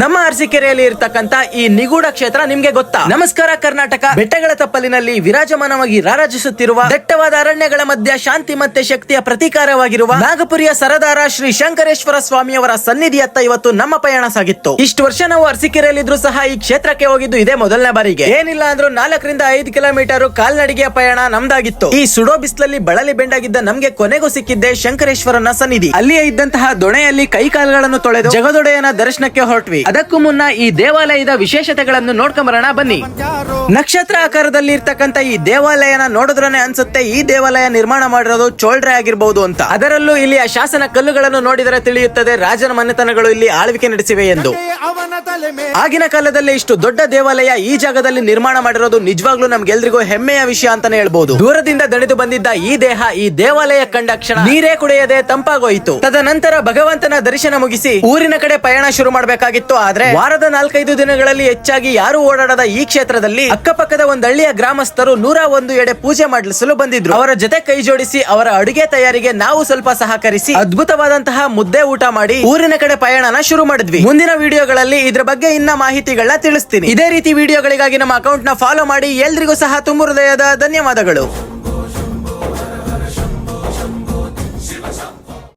ನಮ್ಮ ಅರಸೀಕೆರೆಯಲ್ಲಿ ಇರತಕ್ಕಂತ ಈ ನಿಗೂಢ ಕ್ಷೇತ್ರ ನಿಮ್ಗೆ ಗೊತ್ತಾ? ನಮಸ್ಕಾರ ಕರ್ನಾಟಕ. ಬೆಟ್ಟಗಳ ತಪ್ಪಲಿನಲ್ಲಿ ವಿರಾಜಮಾನವಾಗಿ ರಾರಾಜಿಸುತ್ತಿರುವ ದಟ್ಟವಾದ ಅರಣ್ಯಗಳ ಮಧ್ಯ ಶಾಂತಿ ಮತ್ತೆ ಶಕ್ತಿಯ ಪ್ರತೀಕಾರವಾಗಿರುವ ನಾಗಪುರಿಯ ಸರದಾರ ಶ್ರೀ ಶಂಕರೇಶ್ವರ ಸ್ವಾಮಿಯವರ ಸನ್ನಿಧಿಯತ್ತ ಇವತ್ತು ನಮ್ಮ ಪಯಣ ಸಾಗಿತ್ತು. ಇಷ್ಟು ವರ್ಷ ನಾವು ಅರಸೀಕೆರೆಯಲ್ಲಿದ್ರು ಸಹ ಈ ಕ್ಷೇತ್ರಕ್ಕೆ ಹೋಗಿದ್ದು ಇದೇ ಮೊದಲನೇ ಬಾರಿಗೆ. ಏನಿಲ್ಲ ಅಂದ್ರೂ 4 ರಿಂದ 5 ಕಿಲೋಮೀಟರ್ ಕಾಲ್ನಡಿಗೆಯ ಪಯಣ ನಮ್ದಾಗಿತ್ತು. ಈ ಸುಡೋ ಬಿಸಿಲಲ್ಲಿ ಬಳಲಿ ಬೆಂಡಾಗಿದ್ದ ನಮ್ಗೆ ಕೊನೆಗೂ ಸಿಕ್ಕಿದ್ದೆ ಶಂಕರೇಶ್ವರನ ಸನ್ನಿಧಿ. ಅಲ್ಲಿಯೇ ಇದ್ದಂತಹ ದೊಣೆಯಲ್ಲಿ ಕೈ ಕಾಲುಗಳನ್ನು ತೊಳೆದು ಜಗದೊಡೆಯನ ದರ್ಶನಕ್ಕೆ ಹೊರಟ್ವಿ. ಅದಕ್ಕೂ ಮುನ್ನ ಈ ದೇವಾಲಯದ ವಿಶೇಷತೆಗಳನ್ನು ನೋಡ್ಕೊಂಬರೋಣ ಬನ್ನಿ. ನಕ್ಷತ್ರ ಆಕಾರದಲ್ಲಿ ಇರ್ತಕ್ಕಂತ ಈ ದೇವಾಲಯನ ನೋಡಿದ್ರನೆ ಅನ್ಸುತ್ತೆ ಈ ದೇವಾಲಯ ನಿರ್ಮಾಣ ಮಾಡಿರೋದು ಚೋಳ್ರೆ ಆಗಿರಬಹುದು ಅಂತ. ಅದರಲ್ಲೂ ಇಲ್ಲಿಯ ಶಾಸನ ಕಲ್ಲುಗಳನ್ನು ನೋಡಿದರೆ ತಿಳಿಯುತ್ತದೆ ರಾಜನ ಮನೆತನಗಳು ಇಲ್ಲಿ ಆಳ್ವಿಕೆ ನಡೆಸಿವೆ ಎಂದು. ಆಗಿನ ಕಾಲದಲ್ಲಿ ಇಷ್ಟು ದೊಡ್ಡ ದೇವಾಲಯ ಈ ಜಾಗದಲ್ಲಿ ನಿರ್ಮಾಣ ಮಾಡಿರೋದು ನಿಜವಾಗ್ಲೂ ನಮ್ಗೆಲ್ರಿಗೂ ಹೆಮ್ಮೆಯ ವಿಷಯ ಅಂತಾನೆ ಹೇಳ್ಬಹುದು. ದೂರದಿಂದ ದಣಿದು ಬಂದಿದ್ದ ಈ ದೇಹ ಈ ದೇವಾಲಯ ಕಂಡ ಕ್ಷಣ ನೀರೇ ಕುಡಿಯದೆ ತಂಪಾಗೋಯಿತು. ತದನಂತರ ಭಗವಂತನ ದರ್ಶನ ಮುಗಿಸಿ ಊರಿನ ಕಡೆ ಪಯಣ ಶುರು ಮಾಡಬೇಕಾಗಿತ್ತು. ಆದ್ರೆ ವಾರದ 4-5 ದಿನಗಳಲ್ಲಿ ಹೆಚ್ಚಾಗಿ ಯಾರು ಓಡಾಡದ ಈ ಕ್ಷೇತ್ರದಲ್ಲಿ ಅಕ್ಕಪಕ್ಕದ ಒಂದು ಹಳ್ಳಿಯ ಗ್ರಾಮಸ್ಥರು 101 ಎಡೆ ಪೂಜೆ ಮಾಡಿಸಲು ಬಂದಿದ್ರು. ಅವರ ಜೊತೆ ಕೈ ಜೋಡಿಸಿ ಅವರ ಅಡುಗೆ ತಯಾರಿಗೆ ನಾವು ಸ್ವಲ್ಪ ಸಹಕರಿಸಿ ಅದ್ಭುತವಾದಂತಹ ಮುದ್ದೆ ಊಟ ಮಾಡಿ ಊರಿನ ಕಡೆ ಪಯಣನ ಶುರು ಮಾಡಿದ್ವಿ. ಮುಂದಿನ ವಿಡಿಯೋಗಳಲ್ಲಿ ಇದ್ರ ಬಗ್ಗೆ ಇನ್ನ ಮಾಹಿತಿಗಳನ್ನ ತಿಳಿಸ್ತೀನಿ. ಇದೇ ರೀತಿ ವಿಡಿಯೋಗಳಿಗಾಗಿ ನಮ್ಮ ಅಕೌಂಟ್ ನ ಫಾಲೋ ಮಾಡಿ. ಎಲ್ರಿಗೂ ಸಹ ತುಂಬು ಹೃದಯದ ಧನ್ಯವಾದಗಳು.